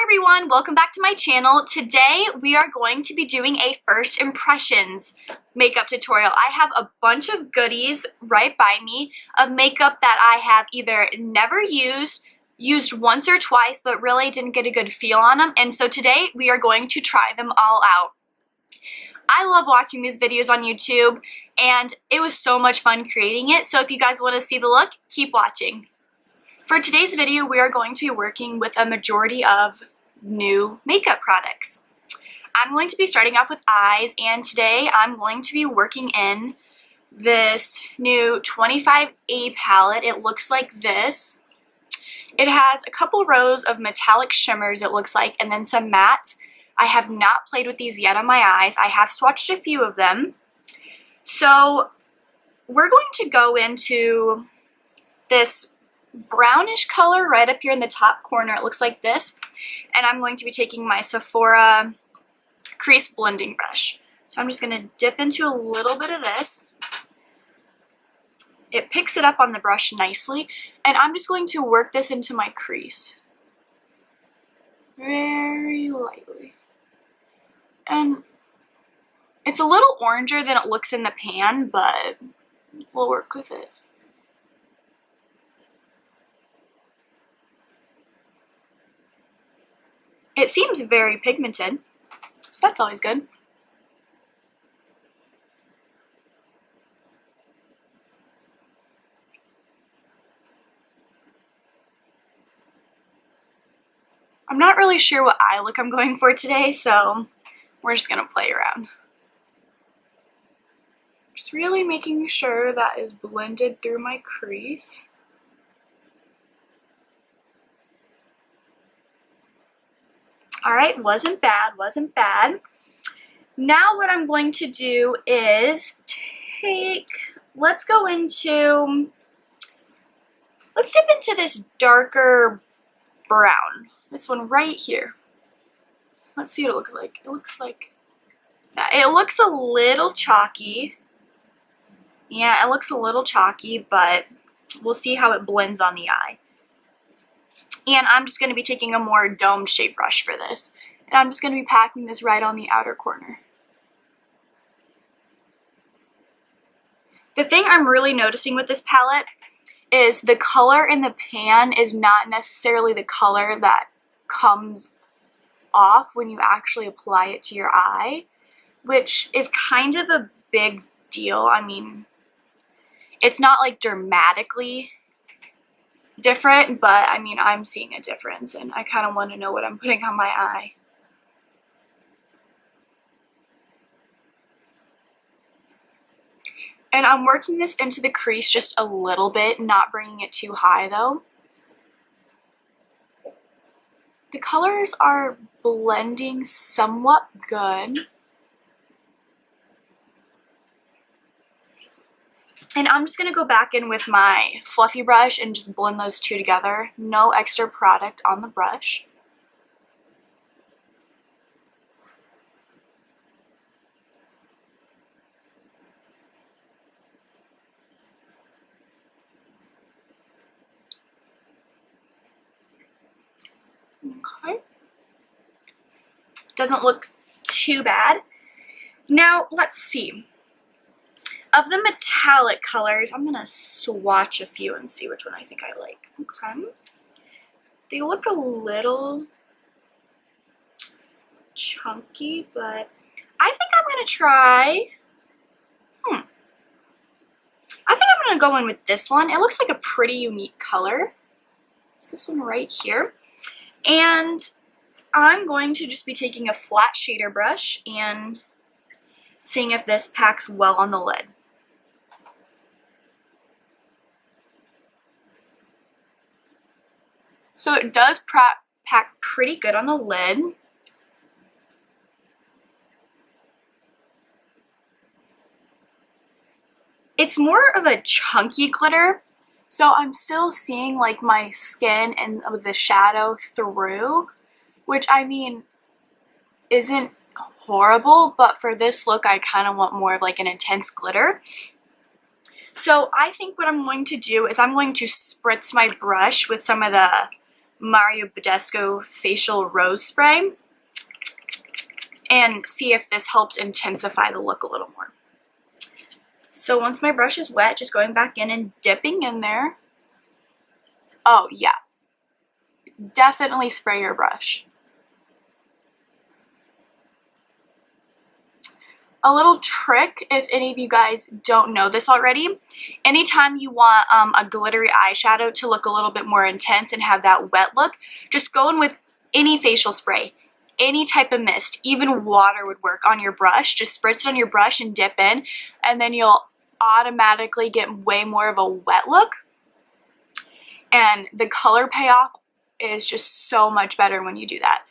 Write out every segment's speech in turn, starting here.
everyone, welcome back to my channel. Today we are going to be doing a first impressions makeup tutorial. I have a bunch of goodies right by me of makeup that I have either never used once or twice, but really didn't get a good feel on them. And so today we are going to try them all out. I love watching these videos on YouTube and it was so much fun creating it. So if you guys want to see the look, keep watching. For today's video, we are going to be working with a majority of new makeup products. I'm going to be starting off with eyes, and today I'm going to be working in this new 25A palette. It looks like this. It has a couple rows of metallic shimmers, it looks like, and then some mattes. I have not played with these yet on my eyes. I have swatched a few of them. So we're going to go into this brownish color right up here in the top corner. It looks like this, and I'm going to be taking my Sephora crease blending brush. So I'm just going to dip into a little bit of this. It picks it up on the brush nicely, and I'm just going to work this into my crease very lightly. And it's a little oranger than it looks in the pan, but we'll work with it. It seems very pigmented, so that's always good. I'm not really sure what eye look I'm going for today, so we're just gonna play around. Just really making sure that is blended through my crease. Alright, wasn't bad, wasn't bad. Now what I'm going to do is let's dip into this darker brown. This one right here. Let's see what it looks like. It looks like that. It looks a little chalky. Yeah, it looks a little chalky, but we'll see how it blends on the eye. And I'm just going to be taking a more domed shape brush for this. And I'm just going to be packing this right on the outer corner. The thing I'm really noticing with this palette is the color in the pan is not necessarily the color that comes off when you actually apply it to your eye, which is kind of a big deal. I mean, it's not like dramatically different, but I mean, I'm seeing a difference and I kind of want to know what I'm putting on my eye. And I'm working this into the crease just a little bit, not bringing it too high though. The colors are blending somewhat good. And I'm just going to go back in with my fluffy brush and just blend those two together. No extra product on the brush. Okay. Doesn't look too bad. Now, let's see. Of the metallic colors, I'm going to swatch a few and see which one I think I like. Okay. They look a little chunky, but I think I'm going to try... I think I'm going to go in with this one. It looks like a pretty unique color. It's this one right here. And I'm going to just be taking a flat shader brush and seeing if this packs well on the lid. So it does pack pretty good on the lid. It's more of a chunky glitter, so I'm still seeing like my skin and the shadow through, which I mean isn't horrible, but for this look I kind of want more of like an intense glitter. So I think what I'm going to do is I'm going to spritz my brush with some of the Mario Badescu Facial Rose Spray and see if this helps intensify the look a little more. So once my brush is wet, just going back in and dipping in there. Oh yeah, definitely spray your brush. A little trick, if any of you guys don't know this already, anytime you want a glittery eyeshadow to look a little bit more intense and have that wet look, just go in with any facial spray, any type of mist, even water would work on your brush. Just spritz it on your brush and dip in, and then you'll automatically get way more of a wet look. And the color payoff is just so much better when you do that.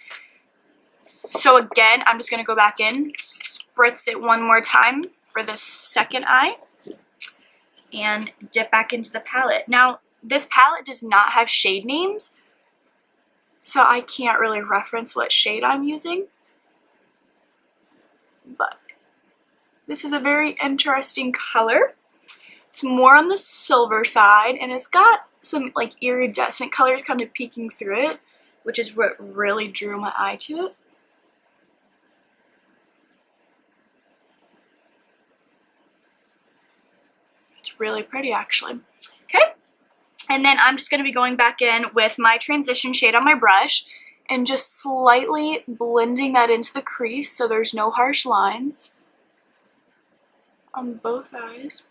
So again, I'm just going to go back in, spritz it one more time for the second eye, and dip back into the palette. Now, this palette does not have shade names, so I can't really reference what shade I'm using. But this is a very interesting color. It's more on the silver side, and it's got some like iridescent colors kind of peeking through it, which is what really drew my eye to it. It's really pretty actually. Okay, and then I'm just going to be going back in with my transition shade on my brush and just slightly blending that into the crease so there's no harsh lines on both eyes.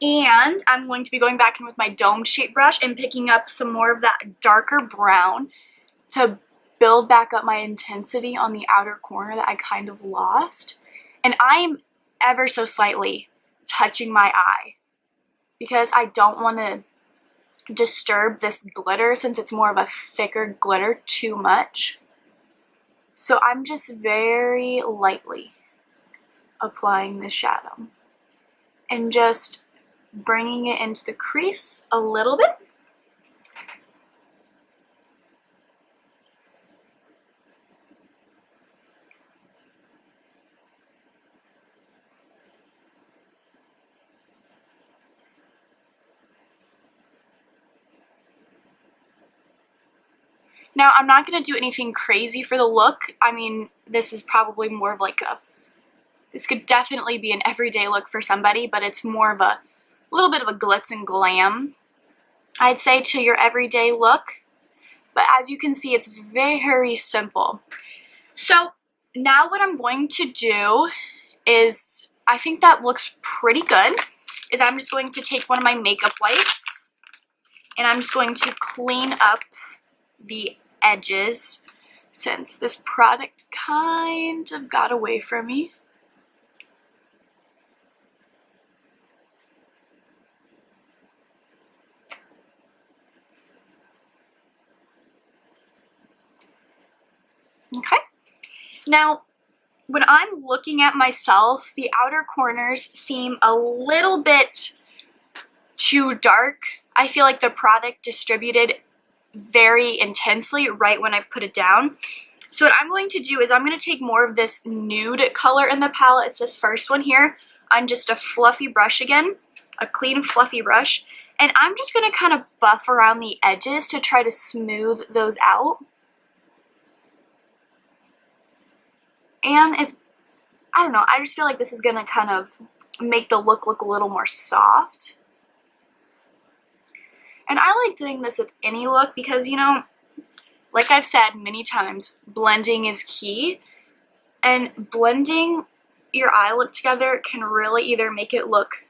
And I'm going to be going back in with my domed shape brush and picking up some more of that darker brown to build back up my intensity on the outer corner that I kind of lost. And I'm ever so slightly touching my eye because I don't want to disturb this glitter since it's more of a thicker glitter too much. So I'm just very lightly applying this shadow and just bringing it into the crease a little bit. Now, I'm not going to do anything crazy for the look. I mean, this is probably more of like this could definitely be an everyday look for somebody, but it's more of a little bit of a glitz and glam, I'd say, to your everyday look. But as you can see, it's very simple. So now what I'm going to do is, I think that looks pretty good, is I'm just going to take one of my makeup wipes and I'm just going to clean up the edges since this product kind of got away from me. Okay, now when I'm looking at myself, the outer corners seem a little bit too dark. I feel like the product distributed very intensely right when I put it down. So what I'm going to do is I'm going to take more of this nude color in the palette. It's this first one here on just a fluffy brush again, a clean fluffy brush. And I'm just going to kind of buff around the edges to try to smooth those out. And it's, I don't know, I just feel like this is going to kind of make the look a little more soft. And I like doing this with any look because, you know, like I've said many times, blending is key. And blending your eye look together can really either make it look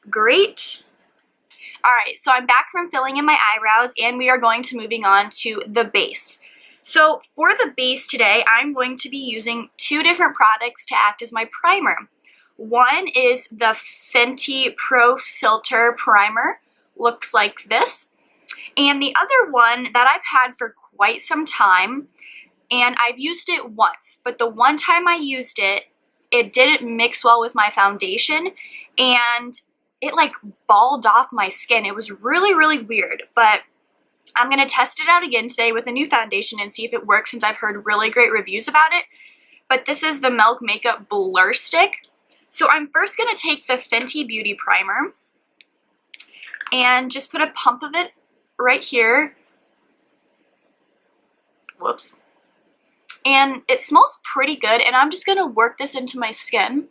great. Alright, so I'm back from filling in my eyebrows and we are going to moving on to the base. So for the base today, I'm going to be using two different products to act as my primer. One is the Fenty Pro Filter Primer, looks like this. And the other one that I've had for quite some time, and I've used it once, but the one time I used it, it didn't mix well with my foundation, and it like balled off my skin. It was really, really weird, but I'm going to test it out again today with a new foundation and see if it works, since I've heard really great reviews about it. But this is the Milk Makeup Blur Stick. So I'm first going to take the Fenty Beauty Primer and just put a pump of it right here. Whoops. And it smells pretty good, and I'm just going to work this into my skin.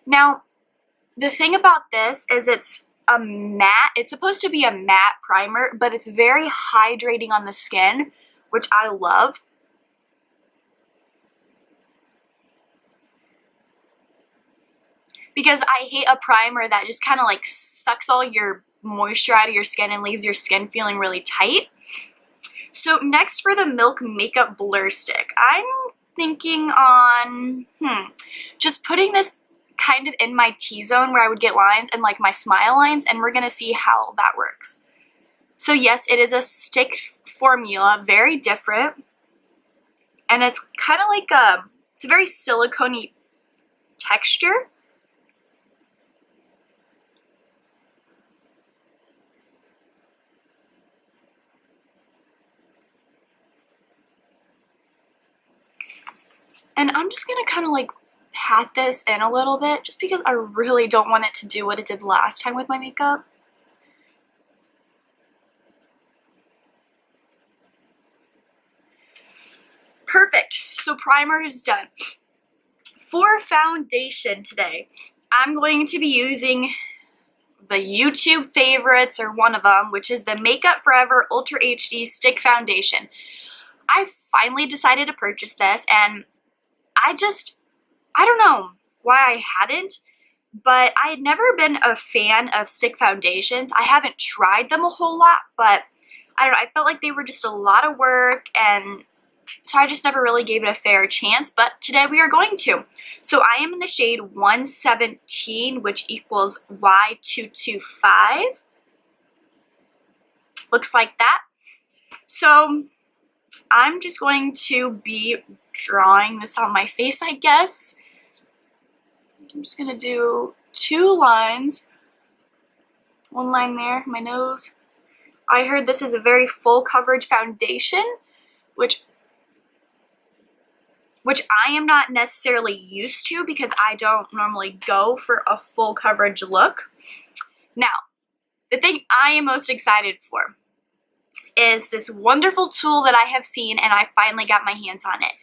Now, the thing about this is it's a matte. It's supposed to be a matte primer, but it's very hydrating on the skin, which I love. Because I hate a primer that just kind of like sucks all your moisture out of your skin and leaves your skin feeling really tight. So next, for the Milk Makeup Blur Stick, I'm thinking on just putting this kind of in my T-zone where I would get lines and like my smile lines, and we're gonna see how that works. So yes, it is a stick formula, very different, and it's kind of like it's a very silicone-y texture. And I'm just gonna kind of like pat this in a little bit, just because I really don't want it to do what it did last time with my makeup. Perfect. So primer is done. For foundation today, I'm going to be using the YouTube favorites, or one of them, which is the Makeup Forever Ultra HD Stick Foundation. I finally decided to purchase this, and I don't know why I hadn't, but I had never been a fan of stick foundations. I haven't tried them a whole lot, but I don't know, I felt like they were just a lot of work, and so I just never really gave it a fair chance, but today we are going to. So I am in the shade 117, which equals Y225. Looks like that. So I'm just going to be drawing this on my face, I guess. I'm just going to do 2 lines. 1 line there, my nose. I heard this is a very full coverage foundation, which I am not necessarily used to, because I don't normally go for a full coverage look. Now, the thing I am most excited for is this wonderful tool that I have seen, and I finally got my hands on it.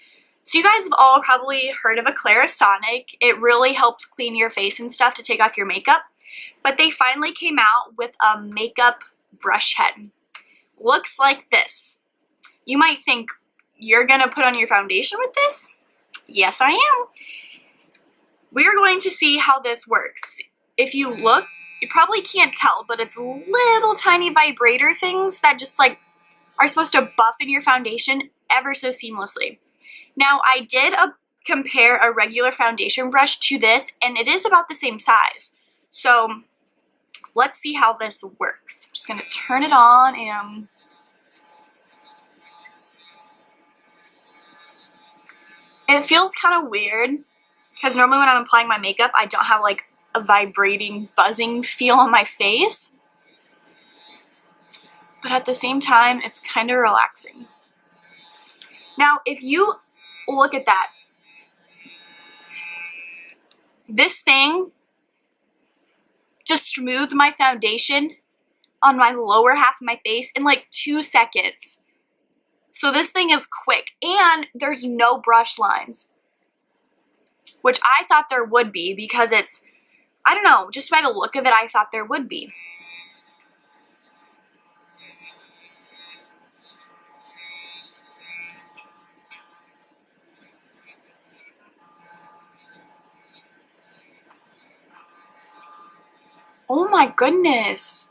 So you guys have all probably heard of a Clarisonic. It really helps clean your face and stuff to take off your makeup. But they finally came out with a makeup brush head. Looks like this. You might think, you're gonna put on your foundation with this? Yes, I am. We're going to see how this works. If you look, you probably can't tell, but it's little tiny vibrator things that just like are supposed to buff in your foundation ever so seamlessly. Now, I did compare a regular foundation brush to this, and it is about the same size. So let's see how this works. I'm just gonna turn it on, and it feels kind of weird, because normally when I'm applying my makeup, I don't have like a vibrating, buzzing feel on my face. But at the same time, it's kind of relaxing. Now, if you look at that, this thing just smoothed my foundation on my lower half of my face in like 2 seconds. So this thing is quick, and there's no brush lines, which I thought there would be, because it's, I don't know, just by the look of it, I thought there would be. Oh my goodness.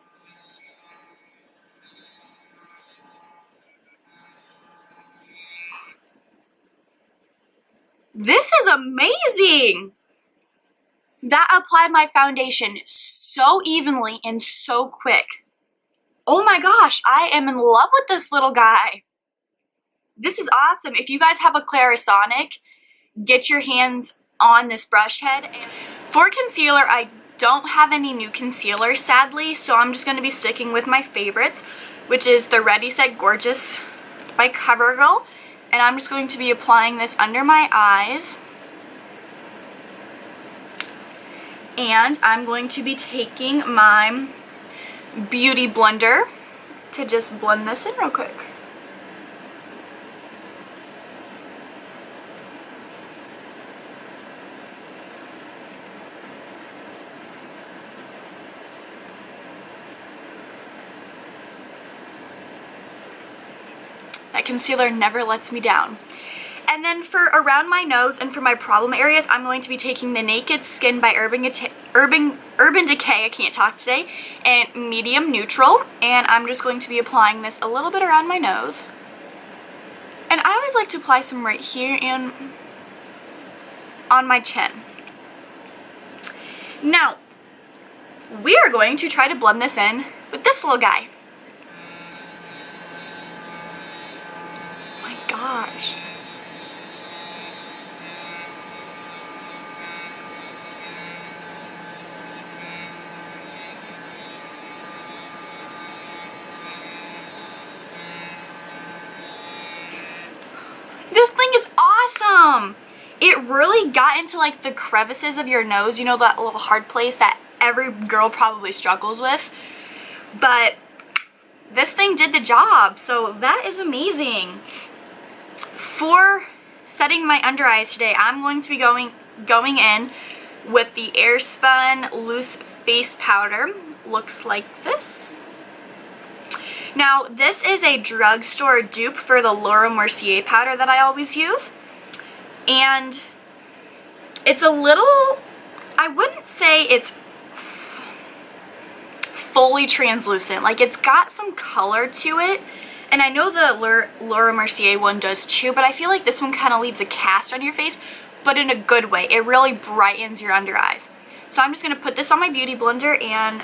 This is amazing. That applied my foundation so evenly and so quick. Oh my gosh, I am in love with this little guy. this is awesome. If you guys have a Clarisonic, get your hands on this brush head. For concealer, I don't have any new concealer, sadly, so I'm just going to be sticking with my favorites, which is the Ready Set Gorgeous by Covergirl. And I'm just going to be applying this under my eyes. And I'm going to be taking my Beauty Blender to just blend this in real quick. That concealer never lets me down. And then for around my nose and for my problem areas, I'm going to be taking the Naked Skin by Urban Decay, I can't talk today, and Medium Neutral. And I'm just going to be applying this a little bit around my nose. And I always like to apply some right here and on my chin. Now, we are going to try to blend this in with this little guy. Oh my gosh. This thing is awesome. It really got into like the crevices of your nose, you know, that little hard place that every girl probably struggles with. But this thing did the job, so that is amazing. For setting my under eyes today, I'm going to be going in with the Airspun Loose Face Powder. Looks like this. Now, this is a drugstore dupe for the Laura Mercier powder that I always use. And it's a little, I wouldn't say it's fully translucent. Like, it's got some color to it. And I know the Laura Mercier one does too, but I feel like this one kind of leaves a cast on your face, but in a good way. It really brightens your under eyes. So I'm just going to put this on my Beauty Blender, and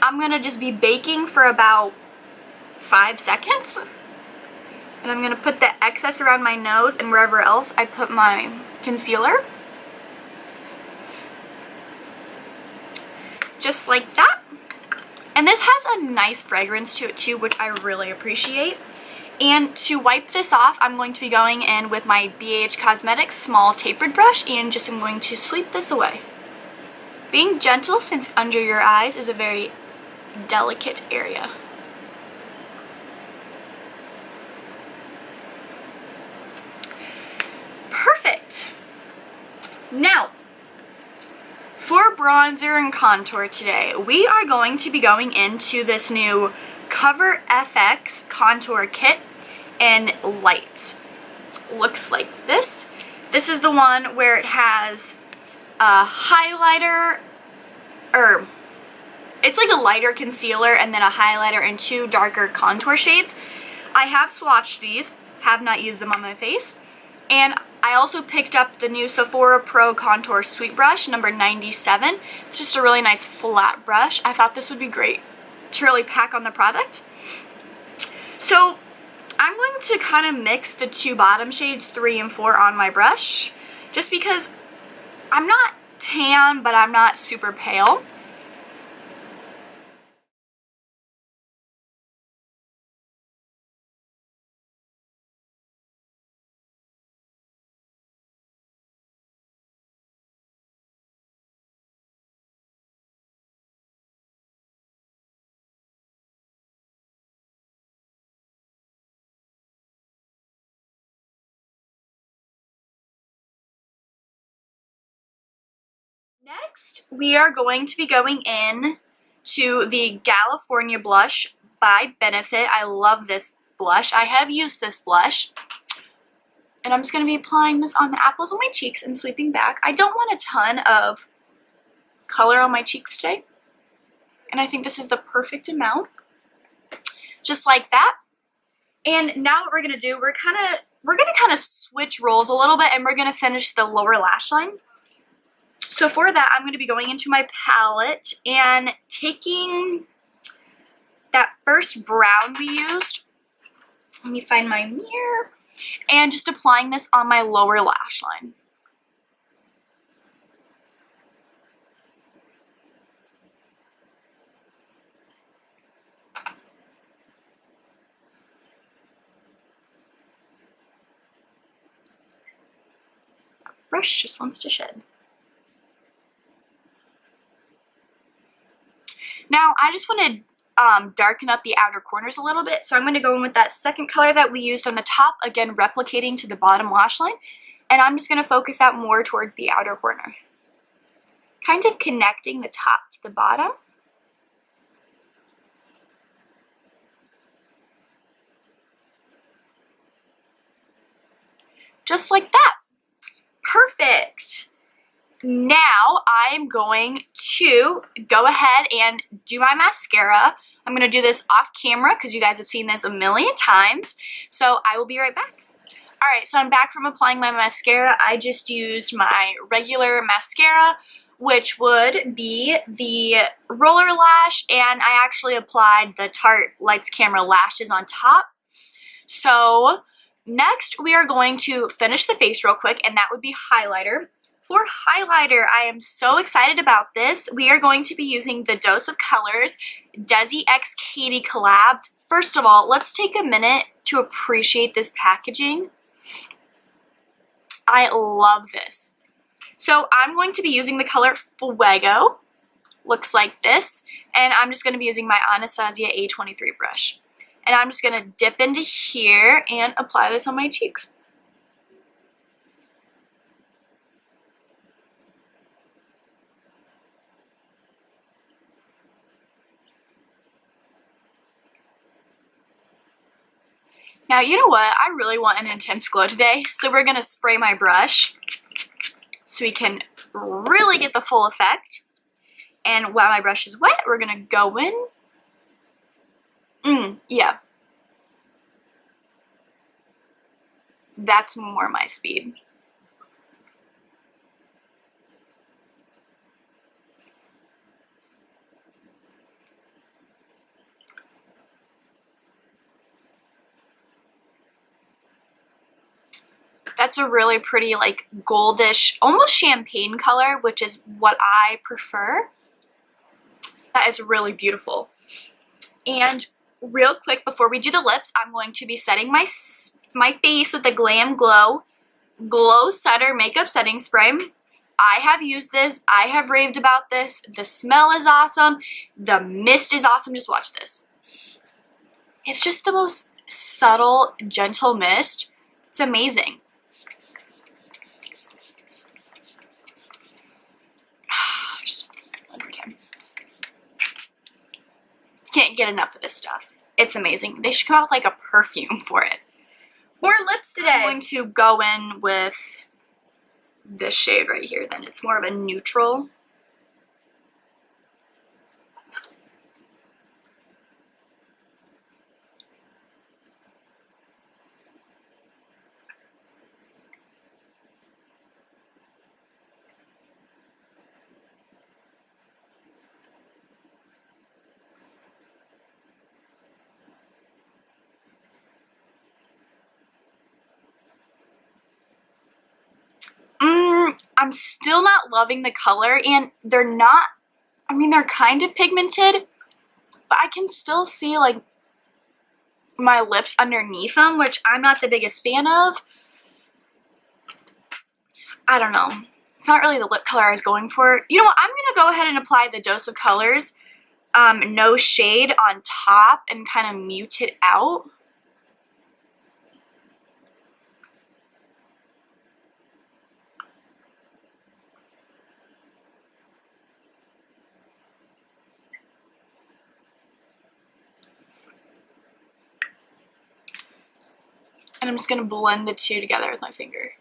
I'm going to just be baking for about 5 seconds. And I'm going to put the excess around my nose and wherever else I put my concealer. Just like that. And this has a nice fragrance to it too, which I really appreciate. And to wipe this off, I'm going to be going in with my BH Cosmetics small tapered brush, and just I'm going to sweep this away. Being gentle, since under your eyes is a very delicate area. Perfect. Now, for bronzer and contour today, we are going to be going into this new Cover FX contour kit in light. Looks like this. This is the one where it has a highlighter, or it's like a lighter concealer and then a highlighter and 2 darker contour shades. I have swatched these, have not used them on my face. And I also picked up the new Sephora Pro Contour Sweet Brush, number 97. It's just a really nice flat brush. I thought this would be great to really pack on the product. So I'm going to kind of mix the 2 bottom shades, 3 and 4, on my brush, just because I'm not tan, but I'm not super pale. Next, we are going to be going in to the GALfornia blush by Benefit. I love this blush. I have used this blush. And I'm just going to be applying this on the apples of my cheeks and sweeping back. I don't want a ton of color on my cheeks today. And I think this is the perfect amount. Just like that. And now what we're going to do, we're going to kind of switch roles a little bit, and we're going to finish the lower lash line. So for that, I'm going to be going into my palette and taking that first brown we used Let me find my mirror. And just applying this on my lower lash line. Brush just wants to shed. Now I just want to darken up the outer corners a little bit, so I'm going to go in with that second color that we used on the top, again replicating to the bottom lash line, and I'm just going to focus that more towards the outer corner, kind of connecting the top to the bottom. Just like that. Perfect. Now I'm going to go ahead and do my mascara. I'm going to do this off camera because you guys have seen this a million times. So I will be right back. Alright, so I'm back from applying my mascara. I just used my regular mascara, which would be the roller lash, and I actually applied the Tarte Lights Camera lashes on top. So next we are going to finish the face real quick, and that would be highlighter. For highlighter, I am so excited about this. We are going to be using the Dose of Colors Desi x Katy collab. First of all, let's take a minute to appreciate this packaging. I love this. So I'm going to be using the color Fuego. Looks like this. And I'm just going to be using my Anastasia A23 brush. And I'm just going to dip into here and apply this on my cheeks. Now, you know what? I really want an intense glow today, so we're going to spray my brush so we can really get the full effect. And while my brush is wet, we're going to go in. Yeah. That's more my speed. That's a really pretty, like, goldish, almost champagne color, which is what I prefer. That is really beautiful. And real quick, before we do the lips, I'm going to be setting my face with the Glam Glowsetter Makeup Setting Spray. I have used this. I have raved about this. The smell is awesome. The mist is awesome. Just watch this. It's just the most subtle, gentle mist. It's amazing. Can't get enough of this stuff. It's amazing. They should come out with like a perfume for it. For lips today, I'm going to go in with this shade right here then. It's more of a neutral. I'm still not loving the color, and they're not, I mean, they're kind of pigmented, but I can still see, like, my lips underneath them, which I'm not the biggest fan of. I don't know. It's not really the lip color I was going for. You know what? I'm going to go ahead and apply the Dose of Colors No Shade on top and kind of mute it out. And I'm just going to blend the two together with my finger.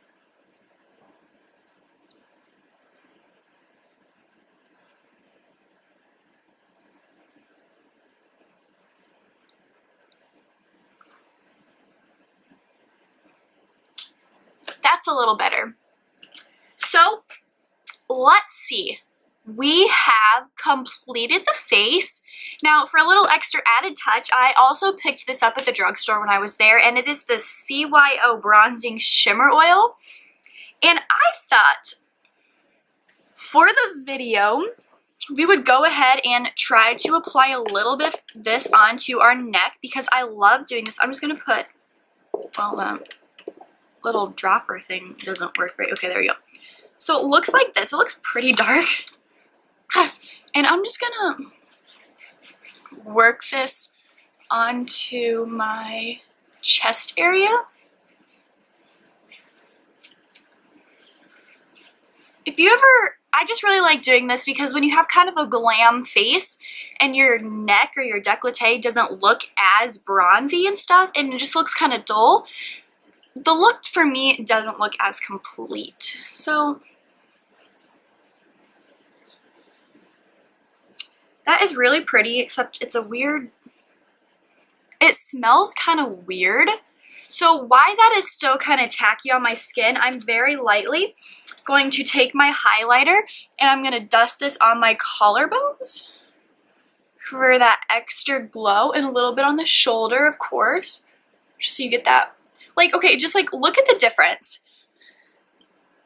That's a little better. So, let's see. we have completed the face. Now, for a little extra added touch, I also picked this up at the drugstore when I was there, and it is the CYO Bronzing Shimmer Oil. And I thought for the video, we would go ahead and try to apply a little bit of this onto our neck because I love doing this. I'm just going to put, well, little dropper thing doesn't work right. Okay, there we go. So it looks like this. It looks pretty dark. And I'm just gonna work this onto my chest area. If you ever, I just really like doing this because when you have kind of a glam face and your neck or your décolleté doesn't look as bronzy and stuff and it just looks kind of dull, the look for me doesn't look as complete. So that is really pretty, except it's a weird, it smells kind of weird. So why that is still kind of tacky on my skin, I'm very lightly going to take my highlighter and I'm going to dust this on my collarbones for that extra glow, and a little bit on the shoulder, of course, just so you get that. Like, okay, just like look at the difference.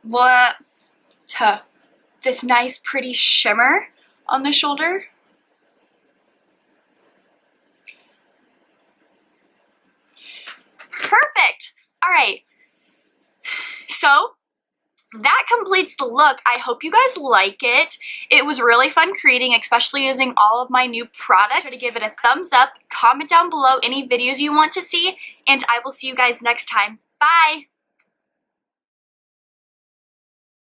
What to this nice pretty shimmer on the shoulder. Perfect. All right. So that completes the look. I hope you guys like it. It was really fun creating, especially using all of my new products. Try to give it a thumbs up, comment down below any videos you want to see, and I will see you guys next time. Bye.